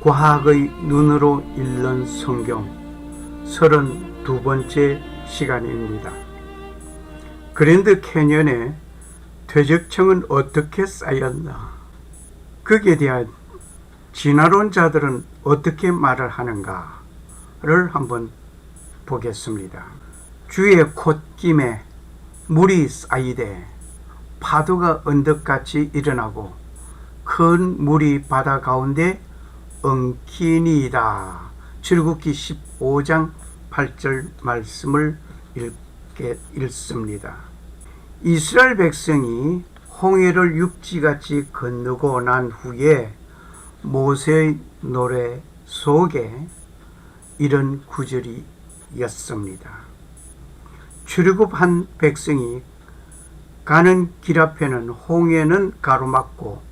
과학의 눈으로 읽는 성경 32번째 시간입니다. 그랜드 캐년의 퇴적층은 어떻게 쌓였나? 거기에 대한 진화론자들은 어떻게 말을 하는가를 한번 보겠습니다. 주의 콧김에 물이 쌓이되 파도가 언덕같이 일어나고 큰 물이 바다 가운데 엉키니이다. 출애굽기 15장 8절 말씀을 읽습니다. 이스라엘 백성이 홍해를 육지같이 건너고 난 후에 모세의 노래 속에 이런 구절이 였습니다. 출애굽한 백성이 가는 길 앞에는 홍해는 가로막고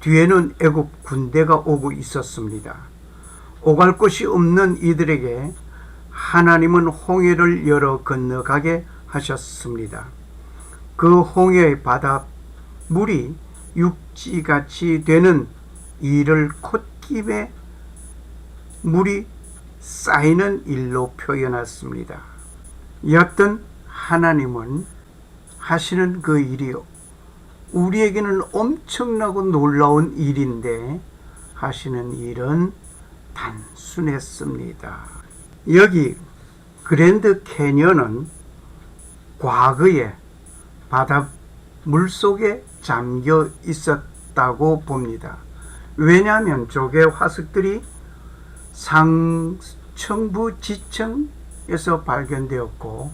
뒤에는 애굽 군대가 오고 있었습니다. 오갈 곳이 없는 이들에게 하나님은 홍해를 열어 건너가게 하셨습니다. 그 홍해의 바다 물이 육지같이 되는 이를 콧김에 물이 쌓이는 일로 표현했습니다. 여하튼 하나님은 하시는 그 일이 우리에게는 엄청나고 놀라운 일인데 하시는 일은 단순했습니다. 여기 그랜드 캐년은 과거에 바다 물속에 잠겨 있었다고 봅니다. 왜냐하면 조개 화석들이 상층부 지층에서 발견되었고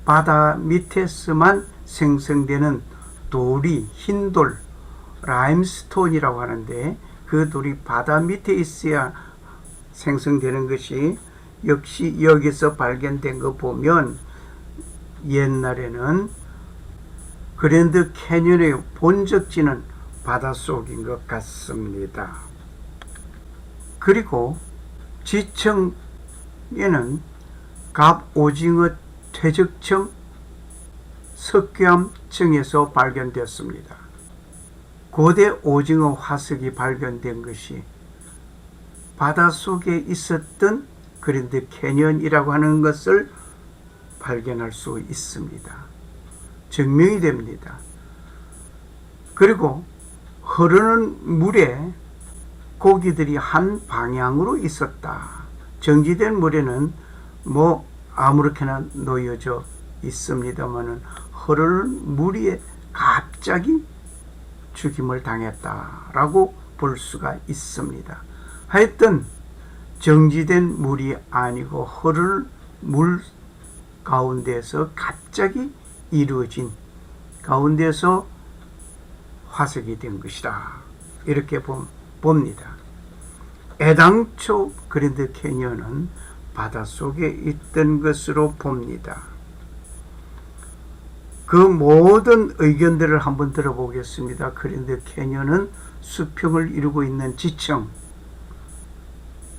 바다 밑에서만 생성되는 돌이 흰돌, 라임스톤이라고 하는데 그 돌이 바다 밑에 있어야 생성되는 것이 역시 여기서 발견된 거 보면 옛날에는 그랜드 캐년의 본적지는 바닷속인 것 같습니다. 그리고 지층에는 갑오징어 퇴적층, 석괴암층에서 발견되었습니다. 고대 오징어 화석이 발견된 것이 바닷속에 있었던 그랜드 캐년이라고 하는 것을 발견할 수 있습니다. 증명이 됩니다. 그리고 흐르는 물에 고기들이 한 방향으로 있었다. 정지된 물에는 아무렇게나 놓여져 있습니다만은 흐르는 물 위에 갑자기 죽임을 당했다라고 볼 수가 있습니다. 하여튼 정지된 물이 아니고 흐르는 물 가운데서 갑자기 이루어진 가운데서 화석이 된 것이다. 이렇게 봅니다. 애당초 그랜드 캐년은 바닷속에 있던 것으로 봅니다. 그 모든 의견들을 한번 들어보겠습니다. 그랜드 캐년은 수평을 이루고 있는 지층,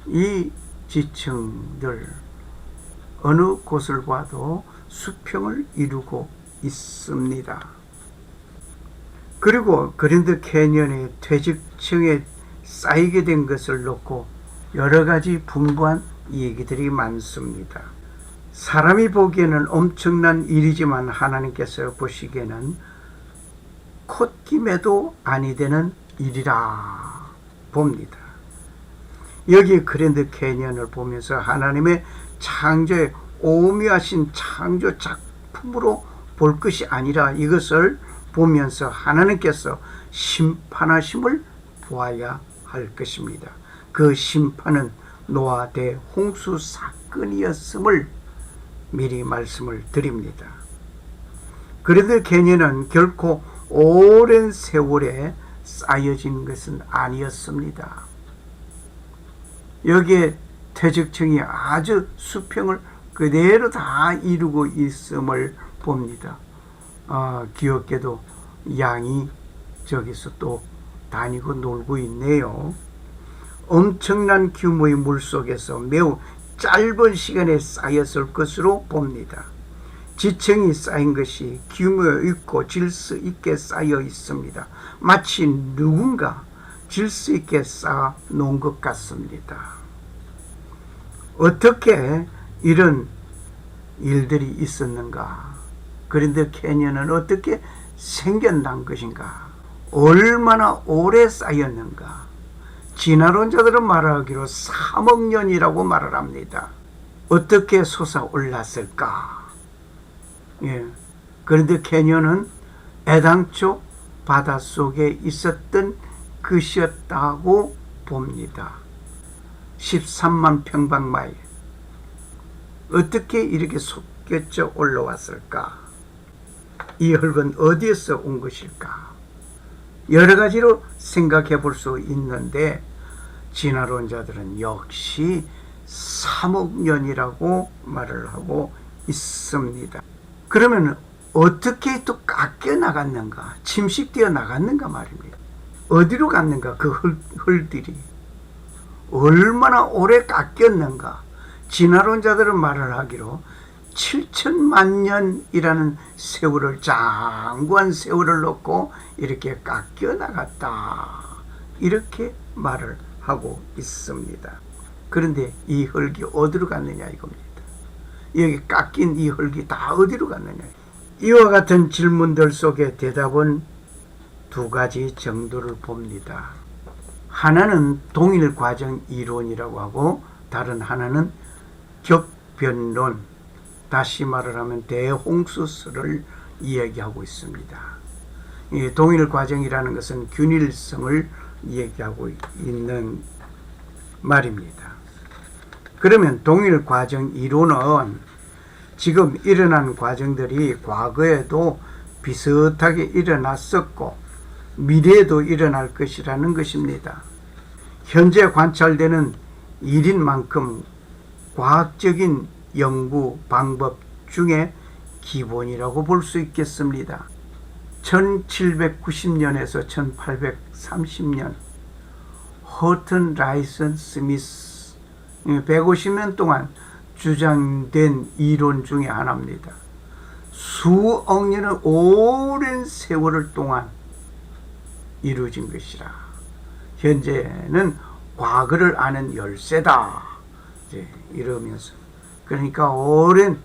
이 지층들 어느 곳을 봐도 수평을 이루고 있습니다. 그리고 그랜드 캐년의 퇴적층에 쌓이게 된 것을 놓고 여러 가지 풍부한 얘기들이 많습니다. 사람이 보기에는 엄청난 일이지만 하나님께서 보시기에는 콧김에도 아니 되는 일이라 봅니다. 여기 그랜드 캐년을 보면서 하나님의 창조의 오묘하신 창조 작품으로 볼 것이 아니라 이것을 보면서 하나님께서 심판하심을 보아야 할 것입니다. 그 심판은 노아 대홍수 사건이었음을 미리 말씀을 드립니다. 그런데 캐년은 결코 오랜 세월에 쌓여진 것은 아니었습니다. 여기에 퇴적층이 아주 수평을 그대로 다 이루고 있음을 봅니다. 귀엽게도 양이 저기서 또 다니고 놀고 있네요. 엄청난 규모의 물속에서 매우 짧은 시간에 쌓였을 것으로 봅니다. 지층이 쌓인 것이 규모 있고 질서 있게 쌓여 있습니다. 마치 누군가 질서 있게 쌓아 놓은 것 같습니다. 어떻게 이런 일들이 있었는가? 그런데 캐년은 어떻게 생겨난 것인가? 얼마나 오래 쌓였는가? 진화론자들은 말하기로 3억 년이라고 말을 합니다. 어떻게 솟아올랐을까? 예. 그런데 캐년은 애당초 바닷속에 있었던 것이었다고 봅니다. 13만 평방마일. 어떻게 이렇게 솟겨져 올라왔을까? 이 흙은 어디에서 온 것일까? 여러 가지로 생각해 볼 수 있는데 진화론자들은 역시 3억 년이라고 말을 하고 있습니다. 그러면 어떻게 또 깎여 나갔는가? 침식되어 나갔는가 말입니다. 어디로 갔는가? 그 흙들이 얼마나 오래 깎였는가? 진화론자들은 말을 하기로 7천만 년이라는 세월을, 장구한 세월을 놓고 이렇게 깎여 나갔다, 이렇게 말을 하고 있습니다. 그런데 이 흙이 어디로 갔느냐 이겁니다. 여기 깎인 이 흙이 다 어디로 갔느냐. 이와 같은 질문들 속에 대답은 두 가지 정도를 봅니다. 하나는 동일 과정 이론이라고 하고 다른 하나는 격변론, 다시 말을 하면 대홍수설을 이야기하고 있습니다. 이 동일 과정이라는 것은 균일성을 이야기하고 있는 말입니다. 그러면 동일 과정 이론은 지금 일어난 과정들이 과거에도 비슷하게 일어났었고 미래에도 일어날 것이라는 것입니다. 현재 관찰되는 일인 만큼 과학적인 연구 방법 중에 기본이라고 볼 수 있겠습니다. 1790년에서 1830년 허튼 라이슨 스미스 150년 동안 주장된 이론 중에 하나입니다. 수억 년의 오랜 세월을 동안 이루어진 것이라 현재는 과거를 아는 열쇠다, 이러면서, 그러니까 오랜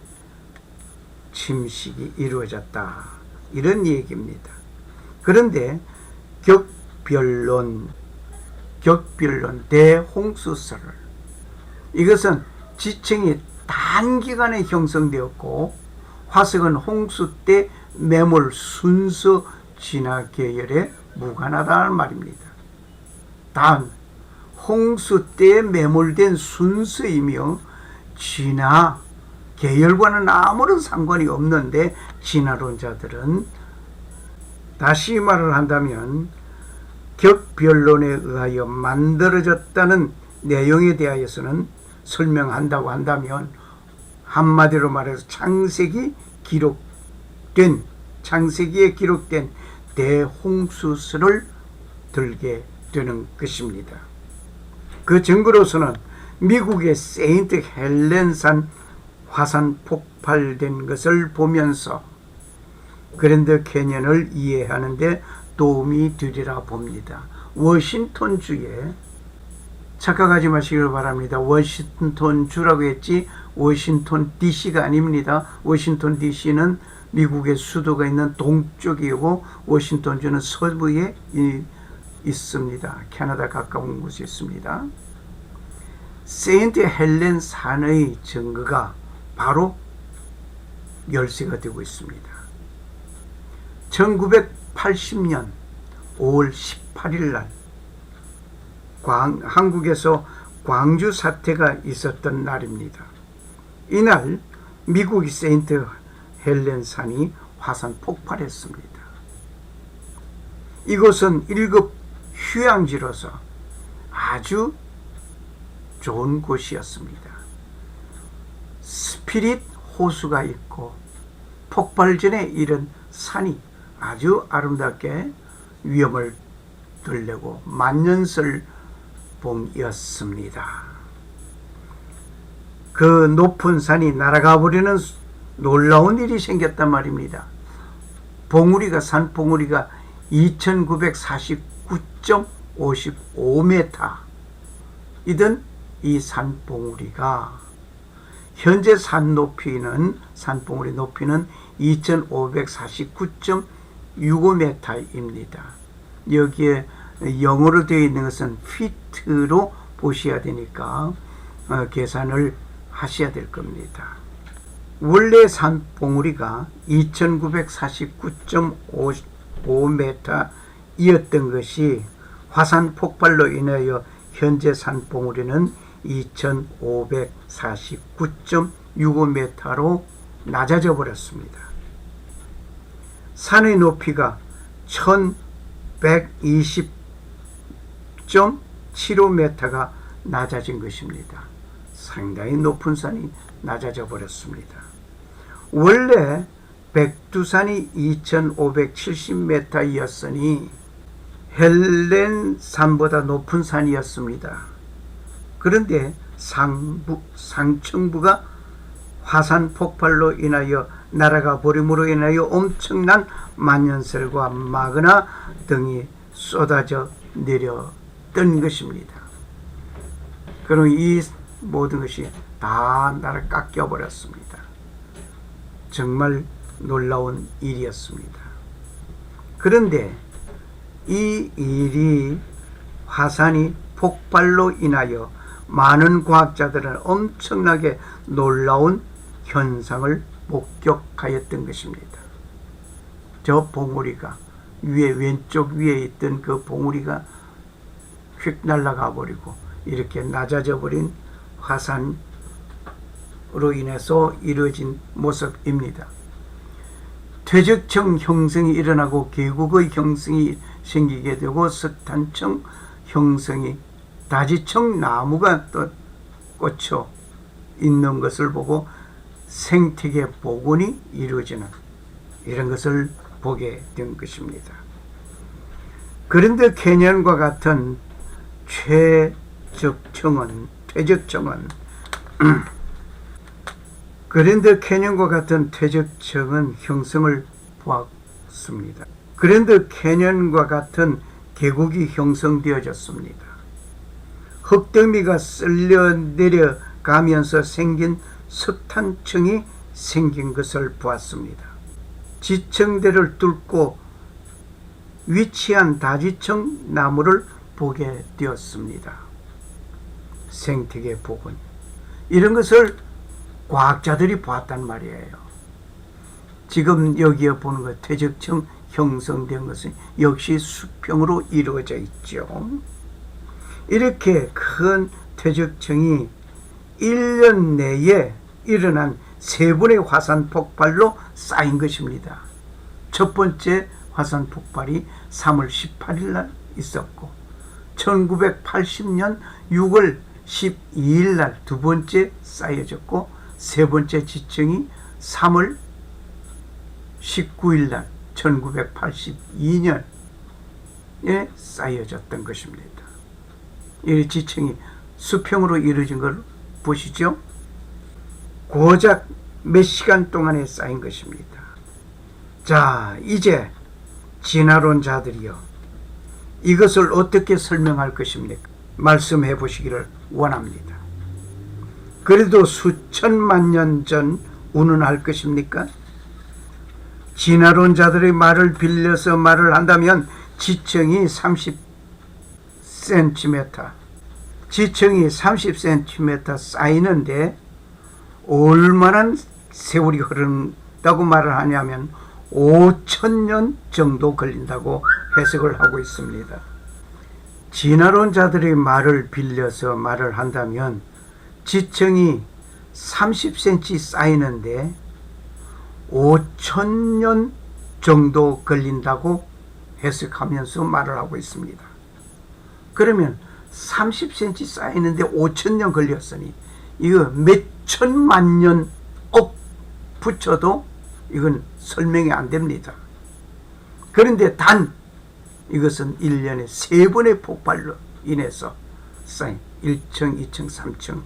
침식이 이루어졌다, 이런 얘기입니다. 그런데 격변론 대홍수설, 이것은 지층이 단기간에 형성되었고 화석은 홍수 때 매몰 순서 진화 계열에 무관하다는 말입니다. 단 홍수 때 매몰된 순서이며 진화 계열과는 아무런 상관이 없는데 진화론자들은 다시 말을 한다면 격변론에 의하여 만들어졌다는 내용에 대하여서는 설명한다고 한다면 한마디로 말해서 창세기에 기록된 대홍수설을 들게 되는 것입니다. 그 증거로서는 미국의 세인트 헬렌산 화산 폭발된 것을 보면서 그랜드 캐년을 이해하는 데 도움이 되리라 봅니다. 워싱턴주에, 착각하지 마시길 바랍니다. 워싱턴주라고 했지 워싱턴 DC가 아닙니다. 워싱턴 DC는 미국의 수도가 있는 동쪽이고 워싱턴주는 서부에 있습니다. 캐나다 가까운 곳에 있습니다. 세인트 헬렌 산의 증거가 바로 열쇠가 되고 있습니다. 1980년 5월 18일 날 한국에서 광주 사태가 있었던 날입니다. 이날 미국의 세인트 헬렌 산이 화산 폭발했습니다. 이곳은 1급 휴양지로서 아주 좋은 곳이었습니다. 스피릿 호수가 있고 폭발 전에 이런 산이 아주 아름답게 위험을 들려고 만년설 봄이었습니다. 그 높은 산이 날아가 버리는 놀라운 일이 생겼단 말입니다. 산봉우리가 2949.9 255m 이던 이 산봉우리가 현재 산봉우리 높이는 2549.65m입니다. 여기에 영어로 되어 있는 것은 피트로 보셔야 되니까 계산을 하셔야 될 겁니다. 원래 산봉우리가 2949.5m이었던 것이 화산 폭발로 인하여 현재 산봉우리는 2549.65m로 낮아져 버렸습니다. 산의 높이가 1120.75m가 낮아진 것입니다. 상당히 높은 산이 낮아져 버렸습니다. 원래 백두산이 2570m였으니 헬렌산보다 높은 산이었습니다. 그런데 상층부가 화산 폭발로 인하여 날아가 버림으로 인하여 엄청난 만년설과 마그나 등이 쏟아져 내렸던 것입니다. 그럼 이 모든 것이 다 나를 깎여 버렸습니다. 정말 놀라운 일이었습니다. 그런데 이 일이 화산이 폭발로 인하여 많은 과학자들은 엄청나게 놀라운 현상을 목격하였던 것입니다. 저 봉우리가 왼쪽 위에 있던 그 봉우리가 휙 날아가 버리고 이렇게 낮아져 버린 화산으로 인해서 이루어진 모습입니다. 퇴적층 형성이 일어나고 계곡의 형성이 생기게 되고 석탄층 형성이 다지층 나무가 또 꽂혀 있는 것을 보고 생태계 복원이 이루어지는 이런 것을 보게 된 것입니다. 그런데 캐년과 같은 그랜드 캐년과 같은 퇴적층은 형성을 보았습니다. 그랜드 캐년과 같은 계곡이 형성되어졌습니다. 흙더미가 쓸려 내려가면서 생긴 석탄층이 생긴 것을 보았습니다. 지층대를 뚫고 위치한 다지층 나무를 보게 되었습니다. 생태계 복원. 이런 것을 과학자들이 보았단 말이에요. 지금 여기에 보는 것, 퇴적층 형성된 것은 역시 수평으로 이루어져 있죠. 이렇게 큰 퇴적층이 1년 내에 일어난 3번의 화산 폭발로 쌓인 것입니다. 첫 번째 화산 폭발이 3월 18일 날 있었고 1980년 6월 12일 날 두 번째 쌓여졌고 세 번째 지층이 3월 19일 날 1982년에 쌓여졌던 것입니다. 이 지층이 수평으로 이루어진 걸 보시죠. 고작 몇 시간 동안에 쌓인 것입니다. 자, 이제 진화론자들이요, 이것을 어떻게 설명할 것입니까? 말씀해 보시기를 원합니다. 그래도 수천만 년 전 운운할 것입니까? 진화론자들의 말을 빌려서 말을 한다면 지층이 30cm 쌓이는데 얼마나 세월이 흐른다고 말을 하냐면 5,000년 정도 걸린다고 해석을 하고 있습니다. 진화론자들의 말을 빌려서 말을 한다면 지층이 30cm 쌓이는데 5,000년 정도 걸린다고 해석하면서 말을 하고 있습니다. 그러면 30cm 쌓이는데 5,000년 걸렸으니 이거 몇 천만 년 붙여도 이건 설명이 안 됩니다. 그런데 단 이것은 1년에 3번의 폭발로 인해서 쌓인 1층, 2층, 3층,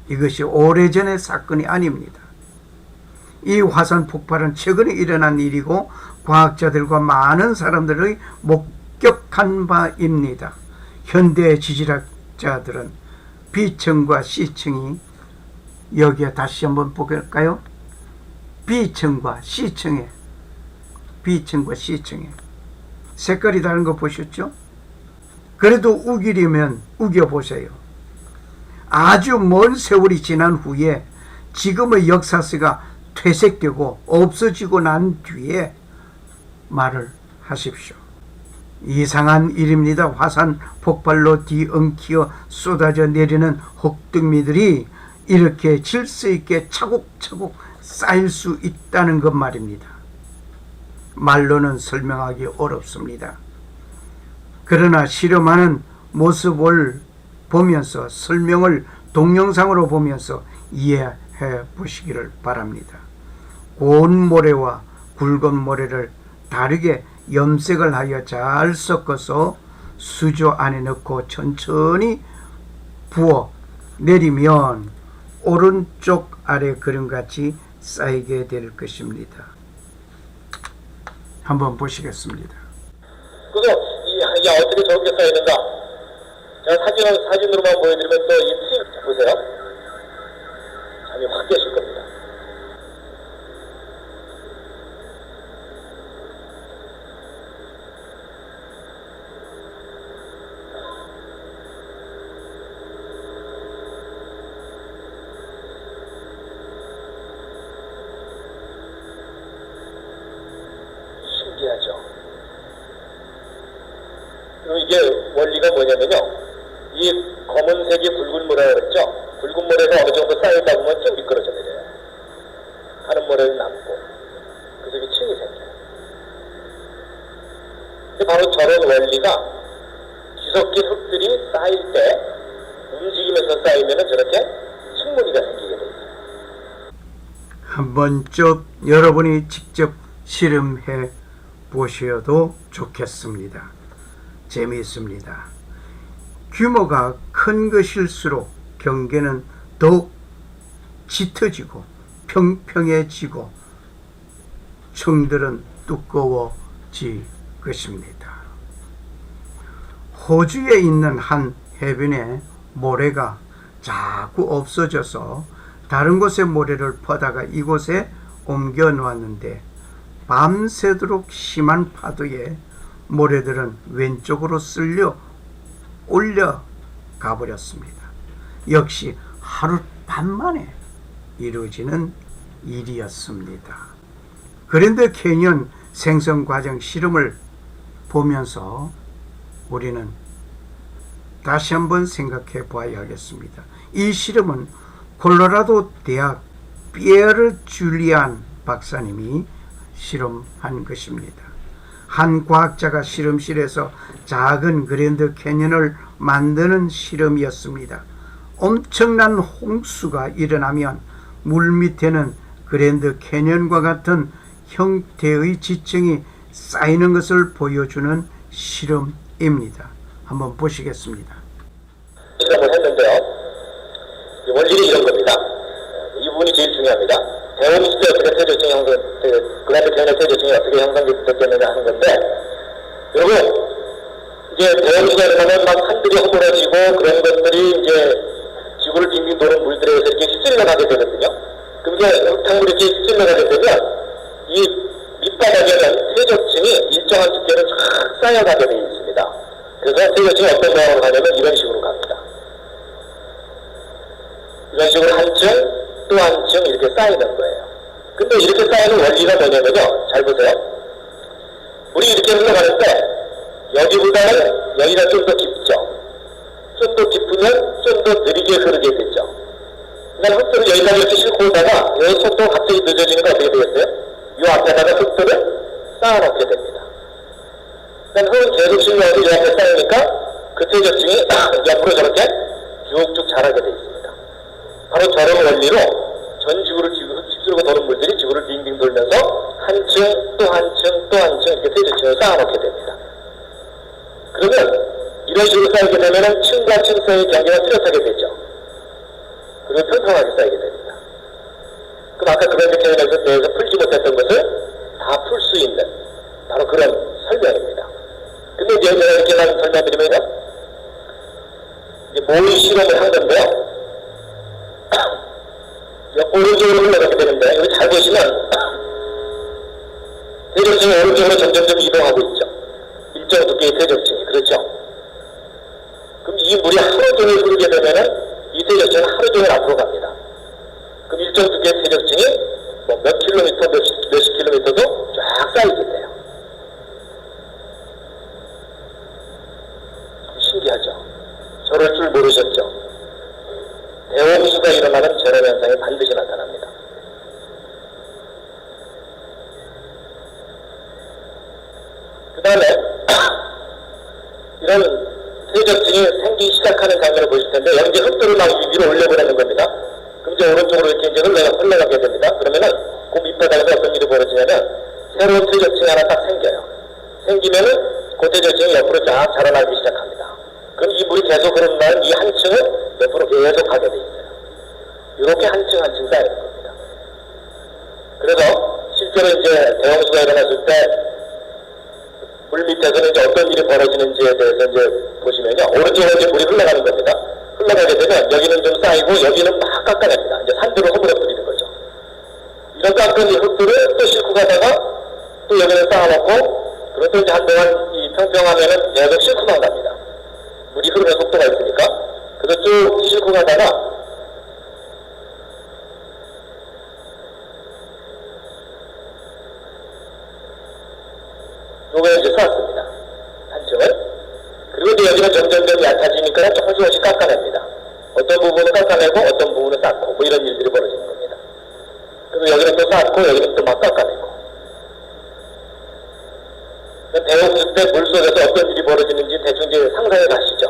이것이 오래전의 사건이 아닙니다. 이 화산 폭발은 최근에 일어난 일이고 과학자들과 많은 사람들의 목격 파악한 바입니다. 현대 지질학자들은 B층과 C층이 여기에 다시 한번 볼까요? B층과 C층에 색깔이 다른 거 보셨죠? 그래도 우기려면 우겨보세요. 아주 먼 세월이 지난 후에 지금의 역사서가 퇴색되고 없어지고 난 뒤에 말을 하십시오. 이상한 일입니다. 화산 폭발로 뒤엉키어 쏟아져 내리는 흙둥미들이 이렇게 질서 있게 차곡차곡 쌓일 수 있다는 것 말입니다. 말로는 설명하기 어렵습니다. 그러나 실험하는 모습을 보면서 설명을 동영상으로 보면서 이해해 보시기를 바랍니다. 고운 모래와 굵은 모래를 다르게 염색을 하여 잘 섞어서 수조 안에 넣고 천천히 부어 내리면 오른쪽 아래 그림같이 쌓이게 될 것입니다. 한번 보시겠습니다. 그래서 이게 어떻게 저렇게 쌓이는가? 제가 사진으로만 보여드리면 또 이 트릭 보세요. 잠이 확 깨실 겁니다. 신기하죠? 그럼 이게 원리가 뭐냐면요. 이 검은색이 굵은 모래라고 그랬죠? 굵은 모래가 어느 정도 쌓이다 보면 좀 미끄러져 내려요. 가는 모래는 남고. 그래서 이게 층이 생겨요. 근데 바로 저런 원리가 뒤섞인 흙들이 쌓일 때 움직이면서 쌓이면 저렇게 층무늬가 생기게 됩니다. 한 번쯤 여러분이 직접 실험해 보셔도 좋겠습니다. 재미있습니다. 규모가 큰 것일수록 경계는 더욱 짙어지고 평평해지고 층들은 두꺼워질 것입니다. 호주에 있는 한 해변에 모래가 자꾸 없어져서 다른 곳에 모래를 퍼다가 이곳에 옮겨 놓았는데 밤새도록 심한 파도에 모래들은 왼쪽으로 쓸려 올려가 버렸습니다. 역시 하룻밤 만에 이루어지는 일이었습니다. 그랜드 캐니언 생성 과정 실험을 보면서 우리는 다시 한번 생각해 봐야 하겠습니다. 이 실험은 콜로라도 대학 피에르 줄리안 박사님이 실험한 것입니다. 한 과학자가 실험실에서 작은 그랜드 캐니언을 만드는 실험이었습니다. 엄청난 홍수가 일어나면 물 밑에는 그랜드 캐니언과 같은 형태의 지층이 쌓이는 것을 보여주는 실험입니다. 한번 보시겠습니다. 실험을 했는데요. 원리는 이런 겁니다. 이 부분이 제일 중요합니다. 대원 시대 어떻게 퇴조층이 그랜드 캐니언 퇴조층이 어떻게 형성됐겠느냐 하는 건데, 여러분, 이제 대원 시대에 보면 막 산들이 허물어지고 그런 것들이 이제 지구를 빙빙 도는 물들에 의해서 이렇게 휩쓸려 가게 되거든요. 그럼 이게 흙탕물이 이렇게 휩쓸려 가게 되면 이 밑바닥에는 퇴적층이 일정한 두께로 쫙 쌓여가게 되어 있습니다. 그래서 퇴적층이 어떤 모양으로 가냐면 이런 식으로 갑니다. 이런 식으로 한 층, 또 한 층 이렇게 쌓이는 거예요. 근데 이렇게 쌓이는 원리가 뭐냐면요. 잘 보세요. 물이 이렇게 흘러가는데 여기보다는 여기가 좀 더 깊죠. 좀 더 깊으면 좀 더 느리게 흐르게 되죠. 그러니까 흙들을 여기까지 이렇게 싣고 오다가 여기 속도가 갑자기 늦어지는 거 어떻게 되겠어요? 이 앞에다가 흙들을 쌓아놓게 됩니다. 그러니까 흙은 계속 실려와서 이 앞에 쌓이니까 그 퇴적층이 옆으로 저렇게 쭉쭉 자라게 되어 있습니다. 바로 저런 원리로 전 지구를 휩쓸고 도는 물들이 지구를 빙빙 돌면서 한 층, 또 한 층, 또 한 층 이렇게 퇴적층을 쌓아놓게 됩니다. 그러면 이런 식으로 쌓이게 되면 층과 층 사이의 경계가 뚜렷하게 되죠. 그리고 평평하게 쌓이게 됩니다. 그럼 아까 그랜드 캐니언에 대해서 풀지 못했던 것을 다 풀 수 있는 바로 그런 설명입니다. 근데 근데 이제 제가 이렇게만 설명드리면요. 이제 모의 실험을 한 건데요. 오른쪽으로 흘러가게 되는데, 여기 잘 보시면, 대적층이 오른쪽으로 점점점 이동하고 있죠. 일정 두께의 대적층이. 그렇죠? 그럼 이 물이 하루 종일 흐르게 되면은, 이 대적층은 하루 종일 앞으로 갑니다. 그럼 일정 두께의 대적층이 뭐 몇 킬로미터, 몇십 킬로미터도 쫙 쌓이게 돼요. 신기하죠? 저럴 줄 모르셨죠? 대홍수가 일어나는 저런 현상이 반드시 나타납니다. 그 다음에 이런 대적층이 생기기 시작하는 장면을 보실 텐데, 여기 이제 흙들을 막 위로 올려보내는 겁니다. 그럼 이제 오른쪽으로 이렇게 이제 흘러가게 됩니다. 그러면은 그 밑바닥에서 어떤 일이 벌어지냐면 새로운 대적층이 하나 딱 생겨요. 생기면은 그 대적층이 옆으로 쫙 자라나기 시작합니다. 그럼 이 물이 계속 흐르는 날은 이 한 층은 옆으로 계속 가게 돼 있어요. 이렇게 한 층 한 층 쌓이는 겁니다. 그래서 실제로 이제 대홍수가 일어났을 때 물 밑에서는 이제 어떤 일이 벌어지는지에 대해서 이제 보시면요. 오른쪽으로 이제 물이 흘러가는 겁니다. 흘러가게 되면 여기는 좀 쌓이고 여기는 막 깎아냅니다. 이제 산들을 허물어뜨리는 거죠. 이런 깎은 이 흙들을 또 싣고 가다가 또 여기는 쌓아놓고, 그리고 또 이제 한동안 이 평평하면은 계속 싣고만 갑니다. 물이 흐르는 속도가 있으니까. 그래서 쭉 싣고 가다가 요거를 이제 쌓았습니다. 한 층을. 그리고 이제 여기는 점점점 얕아지니까 조금씩 깎아냅니다. 어떤 부분은 깎아내고 어떤 부분은 쌓고 뭐 이런 일들이 벌어지는 겁니다. 그리고 여기는 또 쌓고 여기는 또 막 깎아내고. 대홍수 때 물속에서 어떤 일이 벌어지는지 대충 이제 상상해 가시죠.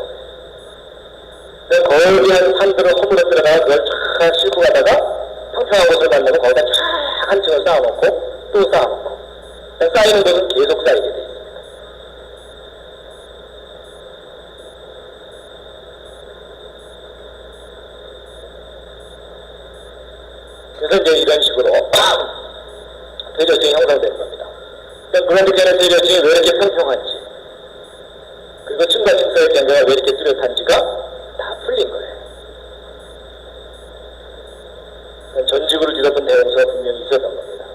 거대한 산들을 허물어뜨려다가 그걸 쫙 싣고 가다가 평평한 곳을 만나면 거기다 쫙 한 층을 쌓아놓고 또 쌓아놓고, 쌓이는 것은 계속 쌓이게 돼 있습니다. 그래서 이제 이런 식으로 대적층이 형성되는 겁니다. 그런데 걔는 대적층이 왜 이렇게 평평한지, 그리고 층과 층 사이의 경계가 왜 이렇게 뚜렷한지가 다 풀린 거예요. 전직으로 뒤덮은 대홍수가 분명히 있었던 겁니다.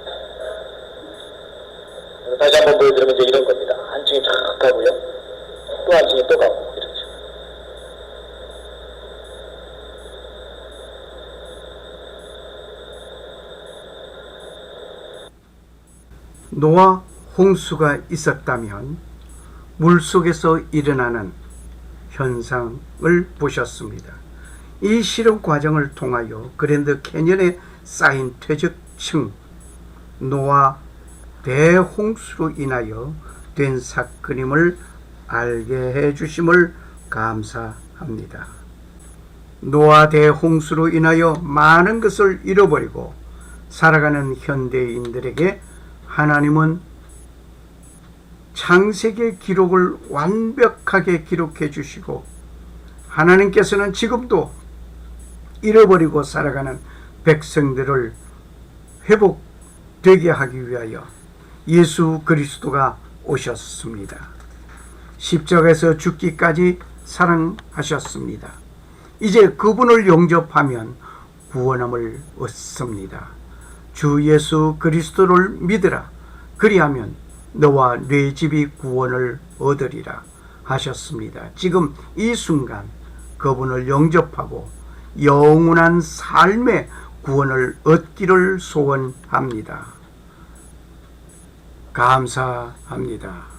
다시 한번 보여드리면 이제 이런 겁니다. 한 층이 쫙 가고요. 또 한 층이 또 가고, 이런 식으로. 노아 홍수가 있었다면 물속에서 일어나는 현상을 보셨습니다. 이 실험 과정을 통하여 그랜드 캐년에 쌓인 퇴적층, 노아 대홍수로 인하여 된 사건임을 알게 해주심을 감사합니다. 노아 대홍수로 인하여 많은 것을 잃어버리고 살아가는 현대인들에게 하나님은 창세기 기록을 완벽하게 기록해 주시고, 하나님께서는 지금도 잃어버리고 살아가는 백성들을 회복되게 하기 위하여 예수 그리스도가 오셨습니다. 십자가에서 죽기까지 사랑하셨습니다. 이제 그분을 영접하면 구원함을 얻습니다. 주 예수 그리스도를 믿으라. 그리하면 너와 네 집이 구원을 얻으리라 하셨습니다. 지금 이 순간 그분을 영접하고 영원한 삶의 구원을 얻기를 소원합니다. 감사합니다.